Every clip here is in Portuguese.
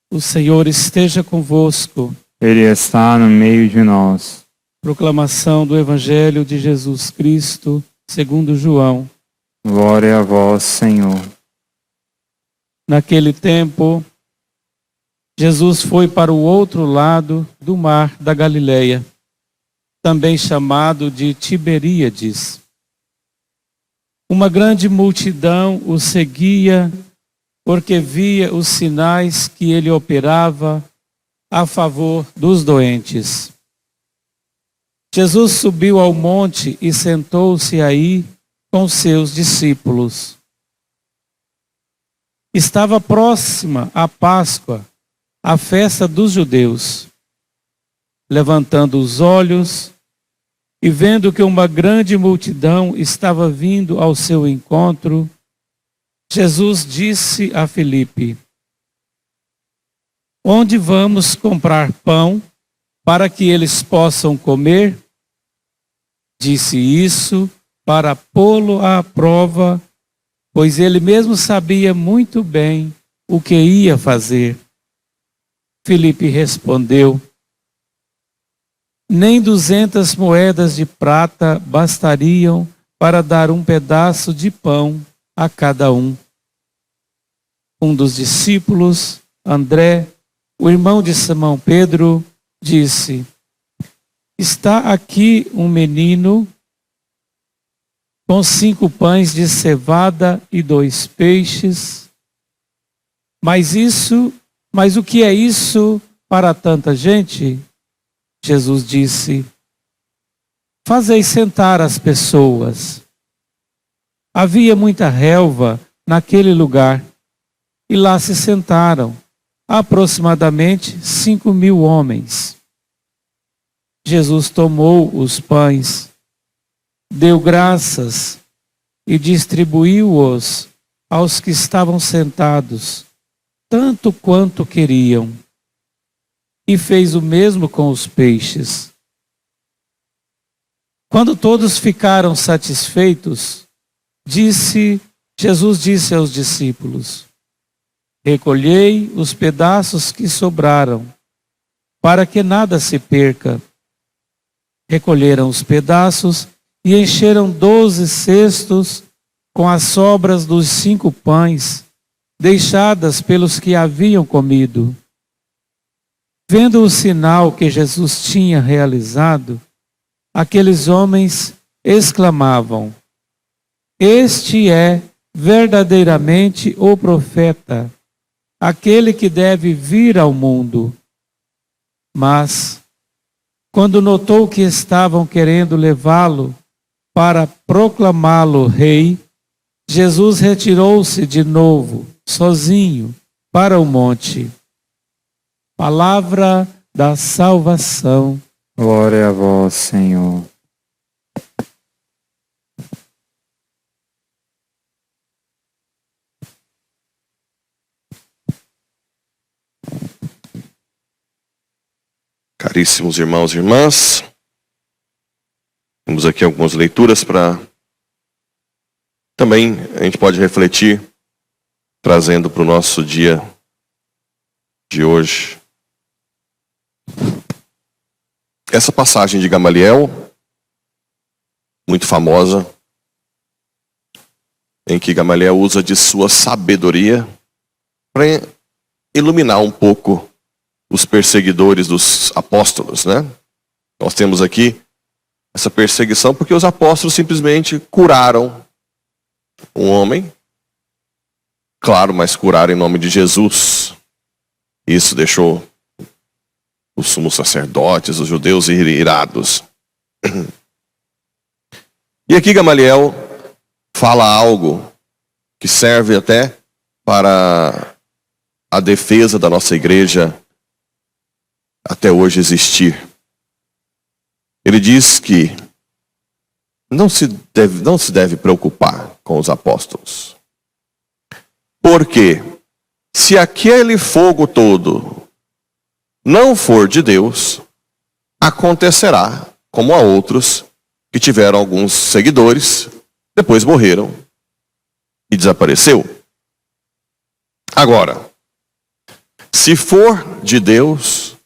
O Senhor esteja convosco. Ele está no meio de nós. Proclamação do Evangelho de Jesus Cristo, segundo João. Glória a vós, Senhor. Naquele tempo, Jesus foi para o outro lado do mar da Galileia, também chamado de Tiberíades. Uma grande multidão o seguia, porque via os sinais que ele operava a favor dos doentes. Jesus subiu ao monte e sentou-se aí com seus discípulos. Estava próxima a Páscoa, a festa dos judeus. Levantando os olhos e vendo que uma grande multidão estava vindo ao seu encontro, Jesus disse a Filipe: onde vamos comprar pão para que eles possam comer? Disse isso para pô-lo à prova, pois ele mesmo sabia muito bem o que ia fazer. Filipe respondeu: nem 200 moedas de prata bastariam para dar um pedaço de pão a cada um. Um dos discípulos, André, o irmão de Simão Pedro, disse: está aqui um menino com 5 pães de cevada e 2 peixes. Mas o que é isso para tanta gente? Jesus disse: fazei sentar as pessoas. Havia muita relva naquele lugar, e lá se sentaram aproximadamente 5.000 homens. Jesus tomou os pães, deu graças e distribuiu-os aos que estavam sentados, tanto quanto queriam. E fez o mesmo com os peixes. Quando todos ficaram satisfeitos, Jesus disse aos discípulos: recolhei os pedaços que sobraram, para que nada se perca. Recolheram os pedaços e encheram 12 cestos com as sobras dos 5 pães, deixadas pelos que haviam comido. Vendo o sinal que Jesus tinha realizado, aqueles homens exclamavam: este é verdadeiramente o profeta, aquele que deve vir ao mundo. Mas, quando notou que estavam querendo levá-lo para proclamá-lo rei, Jesus retirou-se de novo, sozinho, para o monte. Palavra da salvação. Glória a vós, Senhor. Caríssimos irmãos e irmãs, temos aqui algumas leituras para também a gente pode refletir, trazendo para o nosso dia de hoje. Essa passagem de Gamaliel, muito famosa, em que Gamaliel usa de sua sabedoria para iluminar um pouco os perseguidores dos apóstolos, né? Nós temos aqui essa perseguição porque os apóstolos simplesmente curaram um homem, claro, mas curaram em nome de Jesus. Isso deixou os sumos sacerdotes, os judeus irados. E aqui Gamaliel fala algo que serve até para a defesa da nossa igreja até hoje existir. Ele diz que não se deve preocupar com os apóstolos. Porque se aquele fogo todo não for de Deus, acontecerá como a outros que tiveram alguns seguidores, depois morreram e desapareceu. Agora, se for de Deus,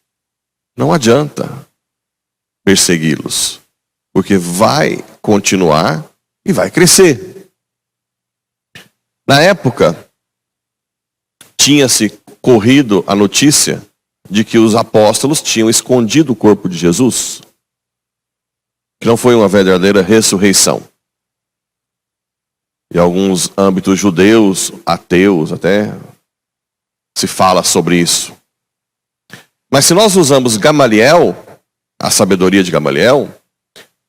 não adianta persegui-los, porque vai continuar e vai crescer. Na época, tinha-se corrido a notícia de que os apóstolos tinham escondido o corpo de Jesus, que não foi uma verdadeira ressurreição. Em alguns âmbitos judeus, ateus até, se fala sobre isso. Mas se nós usamos Gamaliel, a sabedoria de Gamaliel,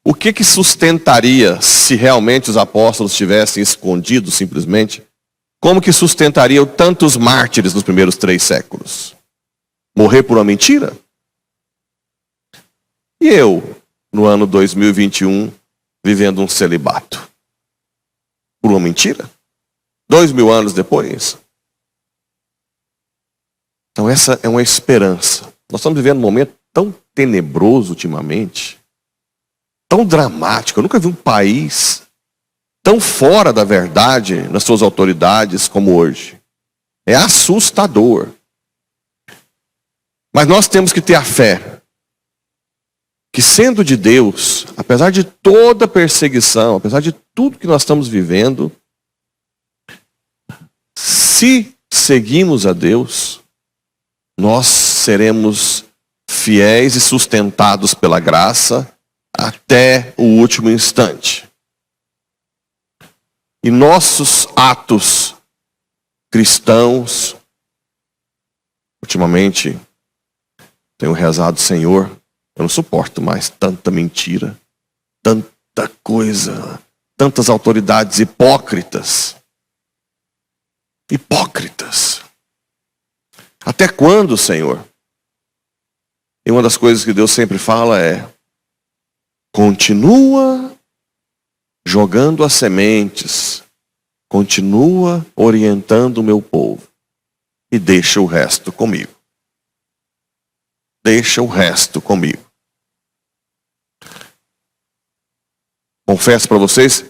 o que sustentaria se realmente os apóstolos tivessem escondido simplesmente? Como que sustentariam tantos mártires nos primeiros 3 séculos? Morrer por uma mentira? E eu, no ano 2021, vivendo um celibato? Por uma mentira? 2000 anos depois? Então essa é uma esperança. Nós estamos vivendo um momento tão tenebroso ultimamente, tão dramático. Eu nunca vi um país tão fora da verdade nas suas autoridades como hoje. É assustador. Mas nós temos que ter a fé que, sendo de Deus, apesar de toda perseguição, apesar de tudo que nós estamos vivendo, se seguimos a Deus, nós seremos fiéis e sustentados pela graça até o último instante. E nossos atos cristãos, ultimamente, tenho rezado, Senhor, eu não suporto mais tanta mentira, tanta coisa, tantas autoridades hipócritas. Hipócritas. Até quando, Senhor? E uma das coisas que Deus sempre fala é: continua jogando as sementes, continua orientando o meu povo e deixa o resto comigo. Deixa o resto comigo. Confesso para vocês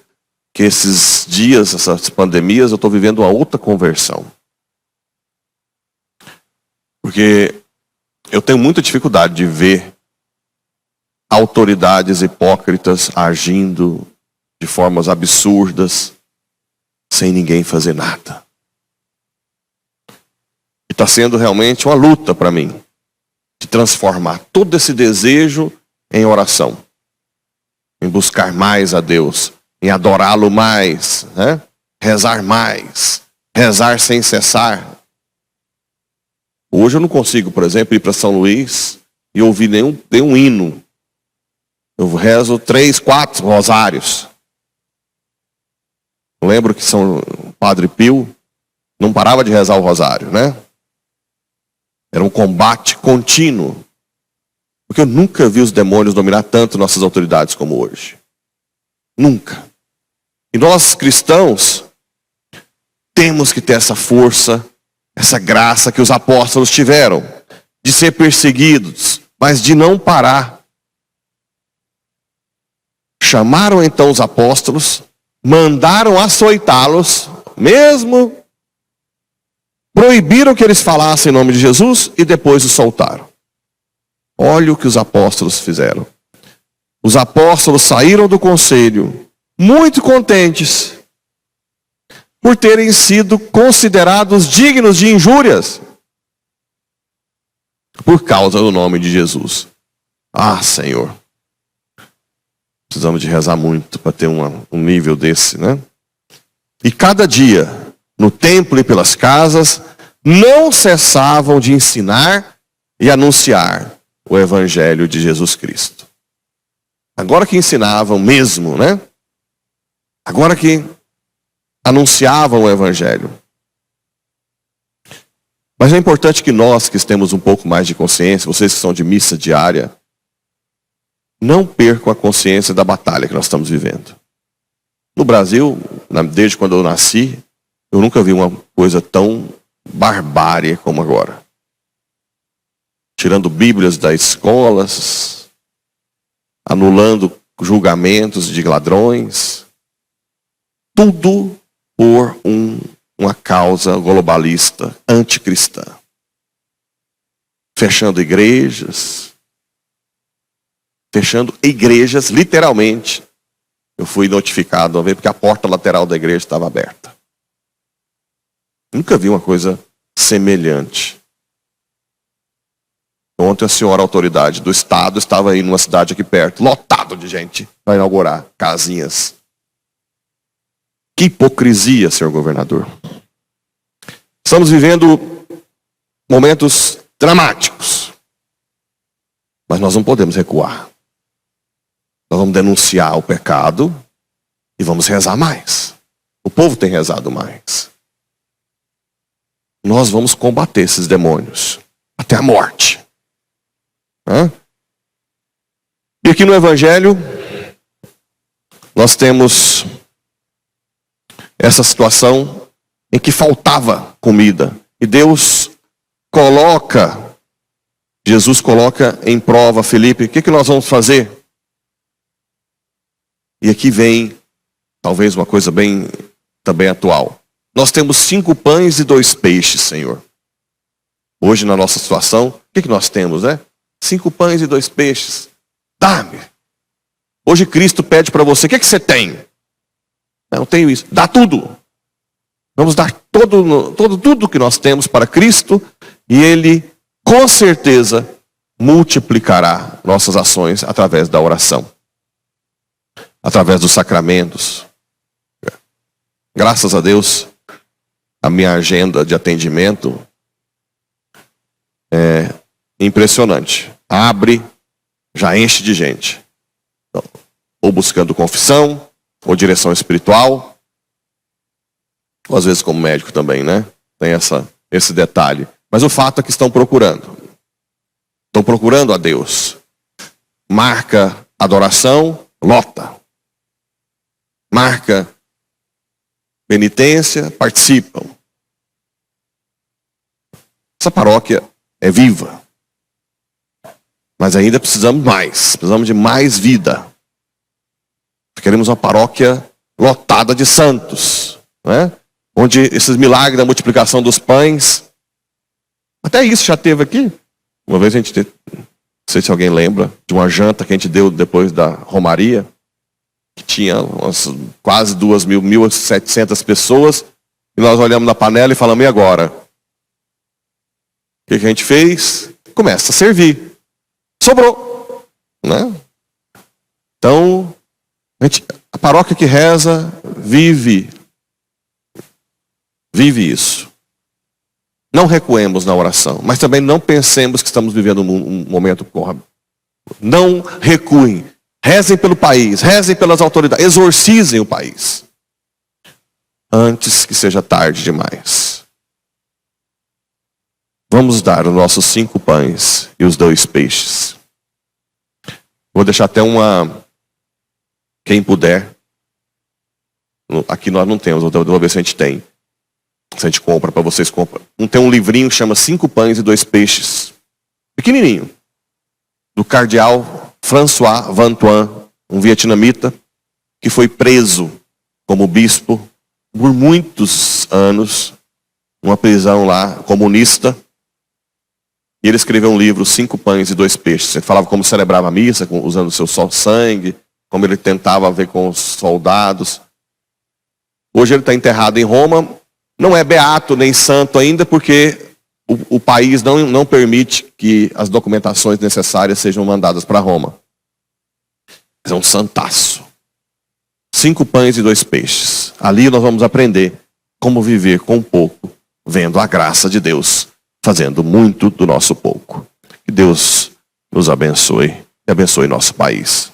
que esses dias, essas pandemias, eu estou vivendo uma outra conversão. Porque eu tenho muita dificuldade de ver autoridades hipócritas agindo de formas absurdas, sem ninguém fazer nada. E está sendo realmente uma luta para mim, de transformar todo esse desejo em oração, em buscar mais a Deus, em adorá-lo mais, né? Rezar mais, rezar sem cessar. Hoje eu não consigo, por exemplo, ir para São Luís e ouvir nenhum hino. Eu rezo 3, 4 rosários. Eu lembro que São Padre Pio não parava de rezar o rosário, né? Era um combate contínuo. Porque eu nunca vi os demônios dominar tanto nossas autoridades como hoje. Nunca. E nós cristãos temos que ter essa força, essa graça que os apóstolos tiveram, de ser perseguidos, mas de não parar. Chamaram então os apóstolos, mandaram açoitá-los, mesmo proibiram que eles falassem em nome de Jesus e depois os soltaram. Olha o que os apóstolos fizeram. Os apóstolos saíram do conselho muito contentes por terem sido considerados dignos de injúrias por causa do nome de Jesus. Ah, Senhor, precisamos de rezar muito para ter um nível desse, né? E cada dia, no templo e pelas casas, não cessavam de ensinar e anunciar o Evangelho de Jesus Cristo. Agora que ensinavam mesmo, né? Agora que anunciavam o Evangelho. Mas é importante que nós, que temos um pouco mais de consciência, vocês que são de missa diária, não percam a consciência da batalha que nós estamos vivendo. No Brasil, desde quando eu nasci, eu nunca vi uma coisa tão barbárie como agora. tirando bíblias das escolas, anulando julgamentos de ladrões. Tudo por uma causa globalista, anticristã. Fechando igrejas, literalmente. Eu fui notificado uma vez porque a porta lateral da igreja estava aberta. Nunca vi uma coisa semelhante. Ontem a senhora autoridade do estado estava aí numa cidade aqui perto, lotado de gente para inaugurar casinhas. Que hipocrisia, senhor governador. Estamos vivendo momentos dramáticos. Mas nós não podemos recuar. Nós vamos denunciar o pecado e vamos rezar mais. O povo tem rezado mais. Nós vamos combater esses demônios até a morte. E aqui no Evangelho nós temos essa situação em que faltava comida. E Jesus coloca em prova Felipe, o que nós vamos fazer? E aqui vem talvez uma coisa bem também atual. Nós temos 5 pães e 2 peixes, Senhor. Hoje na nossa situação, o que nós temos, né? 5 pães e 2 peixes. Dá-me. Hoje Cristo pede para você, o que você tem? Não tenho isso. Dá tudo. Vamos dar tudo que nós temos para Cristo e Ele, com certeza, multiplicará nossas ações através da oração. Através dos sacramentos. Graças a Deus, a minha agenda de atendimento é impressionante. Abre, já enche de gente. Então, ou buscando confissão, ou direção espiritual, ou às vezes como médico também, né? Tem esse detalhe. Mas o fato é que estão procurando. Estão procurando a Deus. Marca adoração, lota. Marca penitência, participam. Essa paróquia é viva. Mas ainda precisamos mais. Precisamos de mais vida. Queremos uma paróquia lotada de santos, né? Onde esses milagres da multiplicação dos pães, até isso já teve aqui. Uma vez a gente teve, não sei se alguém lembra, de uma janta que a gente deu depois da Romaria, que tinha quase 1.700 pessoas, e nós olhamos na panela e falamos, e agora? O que a gente fez? Começa a servir. Sobrou, né? Então, a paróquia que reza vive isso. Não recuemos na oração, mas também não pensemos que estamos vivendo um momento corrido. Não recuem. Rezem pelo país, rezem pelas autoridades, exorcizem o país. Antes que seja tarde demais. Vamos dar os nossos 5 pães e os 2 peixes. Vou deixar até quem puder. Aqui nós não temos, vou ver se a gente tem. Se a gente compra, para vocês compram. Tem um livrinho que chama 5 pães e 2 peixes. Pequenininho. Do cardeal François Vantuan, um vietnamita, que foi preso como bispo por muitos anos, numa prisão lá comunista. E ele escreveu um livro, 5 pães e 2 peixes. Ele falava como celebrava a missa, usando o seu sangue, como ele tentava ver com os soldados. Hoje ele está enterrado em Roma. Não é beato nem santo ainda, porque o país não permite que as documentações necessárias sejam mandadas para Roma. Mas é um santaço. 5 pães e 2 peixes. Ali nós vamos aprender como viver com pouco, vendo a graça de Deus, fazendo muito do nosso pouco. Que Deus nos abençoe e abençoe nosso país.